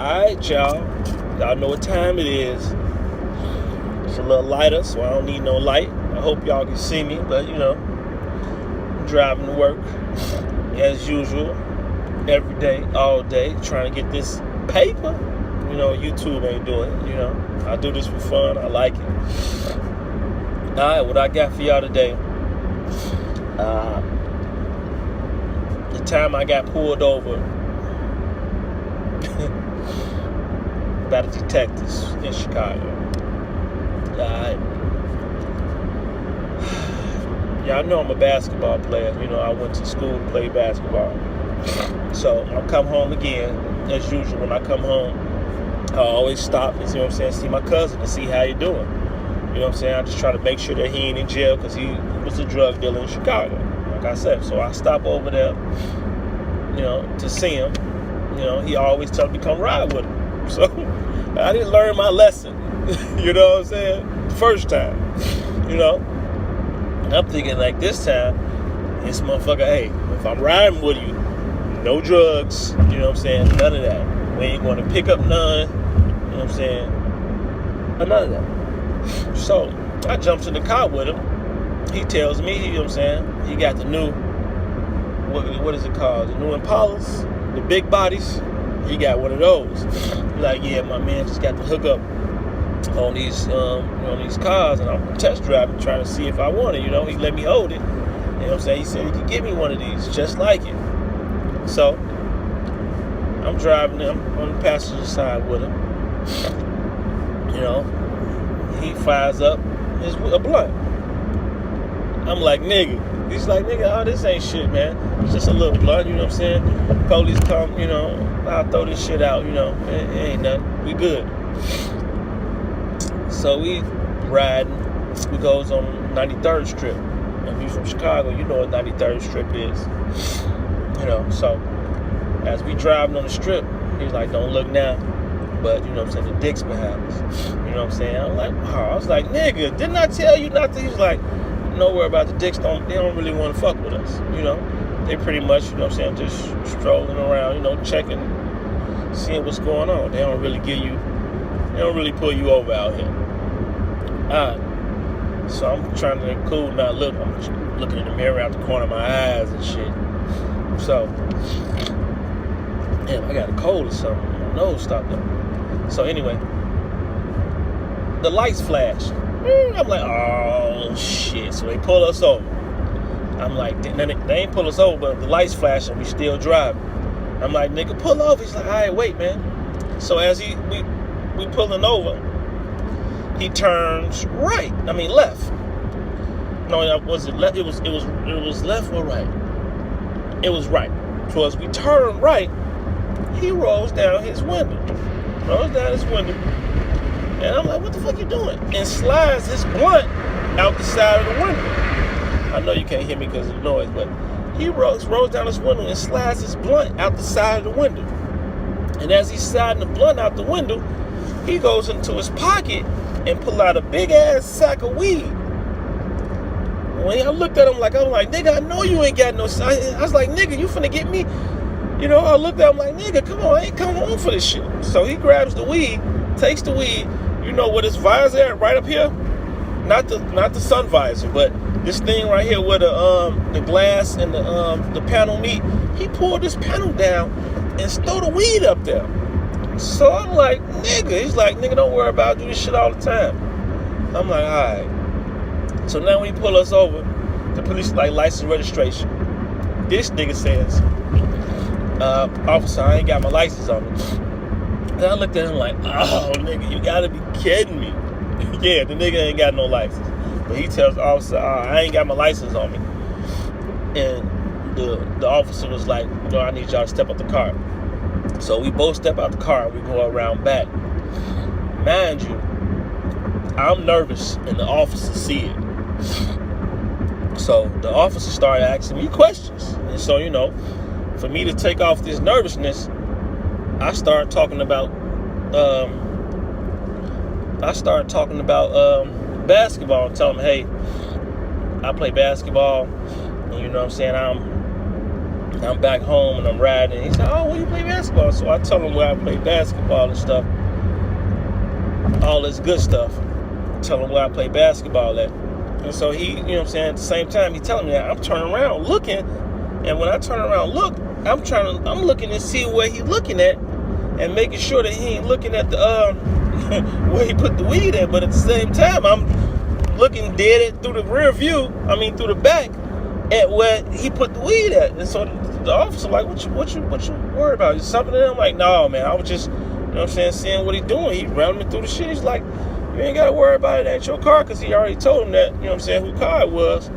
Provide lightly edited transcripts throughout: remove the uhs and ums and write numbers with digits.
Alright, y'all. Y'all know what time it is. It's a little lighter, so I don't need no light. I hope y'all can see me, but I'm driving to work as usual, every day, all day, trying to get this paper. YouTube ain't doing it. I do this for fun. I like it. Alright, what I got for y'all today. The time I got pulled over by the detectives in Chicago. Alright. Y'all know I'm a basketball player. I went to school to play basketball. So I come home again, as usual. When I come home, I always stop and see my cousin to see how he doing. I just try to make sure that he ain't in jail because he was a drug dealer in Chicago, like I said. So I stop over there, to see him. He always tells me to come ride with him. So I didn't learn my lesson, the first time, And I'm thinking like this time, this motherfucker, hey, if I'm riding with you, no drugs, none of that. We ain't going to pick up none, none of that. So I jumped in the car with him. He tells me, he got the new, what is it called? The new Impalas, the big bodies. He got one of those. Like, yeah, my man just got the hookup on these cars, and I'm test driving, trying to see if I want it. He let me hold it. He said he could give me one of these, just like it. So I'm driving him on the passenger side with him. He fires up a blunt. I'm like, nigga. He's like, nigga, oh, this ain't shit, man. It's just a little blunt, Police come, I'll throw this shit out, it ain't nothing. We good. So we riding. We goes on 93rd Strip. If you from Chicago, you know what 93rd Strip is. So as we driving on the strip, he's like, don't look now. But, the dick's behind us. I'm like, oh. I was like, nigga, didn't I tell you not to? He's like, don't worry about the dicks. They don't really want to fuck with us. They pretty much, just strolling around, checking, seeing what's going on. They don't really pull you over out here. Alright. So I'm trying to cool now. Look, I'm looking in the mirror out the corner of my eyes and shit. So, damn, I got a cold or something. My nose stopped up. So anyway, the lights flash. I'm like, oh shit. So they pull us over. I'm like, they ain't pull us over, but the lights flash and we still driving. I'm like, nigga, pull over. He's like, all right, wait, man. So as we pulling over, he turns right. Left. No, was it left? It was left or right? It was right. So as we turn right, he rolls down his window. And I'm like, what the fuck you doing? And slides his blunt out the side of the window. I know you can't hear me because of the noise, but he rolls down his window and slides his blunt out the side of the window. And as he's sliding the blunt out the window, he goes into his pocket and pull out a big ass sack of weed. When I looked at him, I'm like, nigga, I know you ain't got no. I was like, nigga, you finna get me. I looked at him like, nigga, come on, I ain't come home for this shit. So he grabs the weed, takes the weed. What his visor at right up here? Not the sun visor, but this thing right here where the glass and the panel meet. He pulled this panel down and stole the weed up there. So I'm like, nigga. He's like, nigga, don't worry about it. I do this shit all the time. I'm like, all right. So now when he pull us over, the police like license registration. This nigga says, officer, I ain't got my license on me. And I looked at him like, oh, nigga, you gotta be kidding me. Yeah, the nigga ain't got no license. But he tells the officer, I ain't got my license on me. And the officer was like, no, I need y'all to step out the car. So we both step out the car and we go around back. Mind you, I'm nervous and the officer see it. So the officer started asking me questions. And so, for me to take off this nervousness, I started talking about basketball and tell them, hey, I play basketball. And, I'm back home and I'm riding. And he said, oh, well, you play basketball. So I tell him where I play basketball and stuff. All this good stuff. Tell him where I play basketball at. And so he, you know what I'm saying, at the same time, he telling me that. I'm turning around looking. And when I turn around look, I'm looking to see where he looking at and making sure that he ain't looking at the where he put the weed at. But at the same time, I'm looking dead through the rear view, through the back, at where he put the weed at. And so the officer like, what you worried about? Is something? And I'm like, no, man, I was just, you know what I'm saying, seeing what he doing. He rounded me through the shit. He's like, you ain't got to worry about it. It ain't your car, because he already told him that, you know what I'm saying, who car it was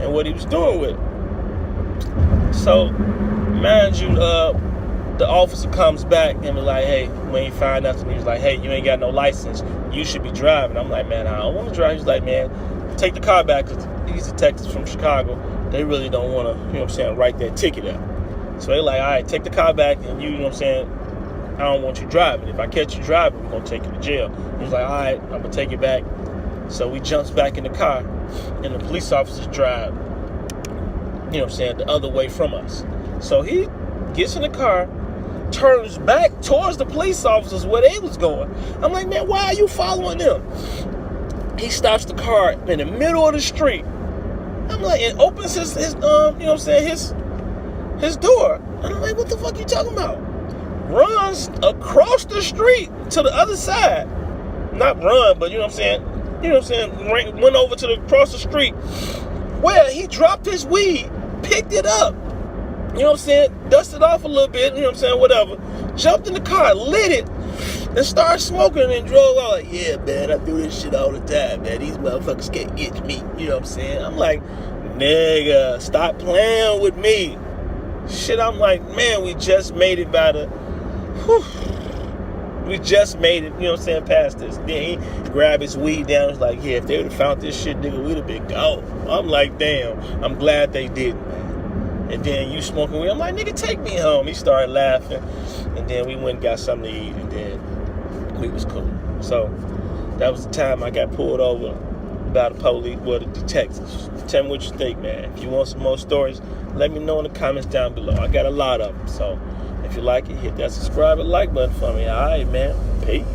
and what he was doing with it. So, mind you, the officer comes back and be like, hey, we ain't find nothing. He's like, hey, you ain't got no license. You should be driving. I'm like, man, I don't want to drive. He's like, man, take the car back, because he's a Texas from Chicago. They really don't want to, you know what I'm saying, write that ticket out. So they're like, all right, take the car back, and you know what I'm saying, I don't want you driving. If I catch you driving, we're going to take you to jail. He's like, all right, I'm going to take it back. So we jumps back in the car, and the police officers drive, you know what I'm saying, the other way from us. So he gets in the car, turns back towards the police officers where they was going. I'm like, man, why are you following them? He stops the car in the middle of the street. I'm like, and opens his you know what I'm saying, his door. And I'm like, what the fuck you talking about? Runs across the street to the other side. Not run, but you know what I'm saying, went over to across the street where he dropped his weed, picked it up, you know what I'm saying, dusted off a little bit, you know what I'm saying, whatever, jumped in the car, lit it, and started smoking and drove out. Like, yeah, man, I do this shit all the time, man. These motherfuckers can't get me, you know what I'm saying? I'm like, nigga, stop playing with me. Shit, I'm like, man, we just made it by the, we just made it, you know what I'm saying, past this. Then he grabbed his weed down. He's like, yeah, if they would have found this shit, nigga, we'd have been gone. I'm like, damn, I'm glad they didn't, man. And then you smoking weed. I'm like, nigga, take me home. He started laughing. And then we went and got something to eat. And then we was cool. So that was the time I got pulled over by the police, well, the detectives. Tell me what you think, man. If you want some more stories, let me know in the comments down below. I got a lot of them. So if you like it, hit that subscribe and like button for me. All right, man. Peace.